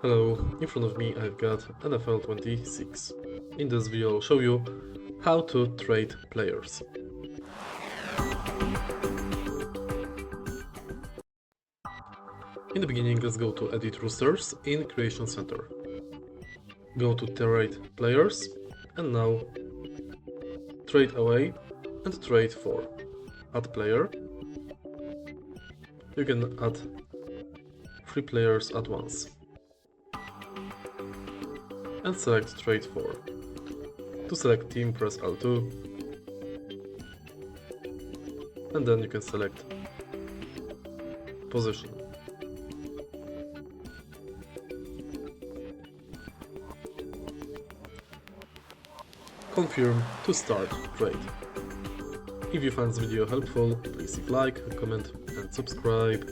Hello, in front of me I've got NFL 26. In this video I'll show you how to trade players. In the beginning, let's go to Edit Rosters in Creation Center. Go to Trade Players and now Trade Away and Trade For. Add Player. You can add 3 players at once. And select Trade For. To select team, press L2. And then you can select position. Confirm to start trade. If you find this video helpful, please leave a like, comment and subscribe.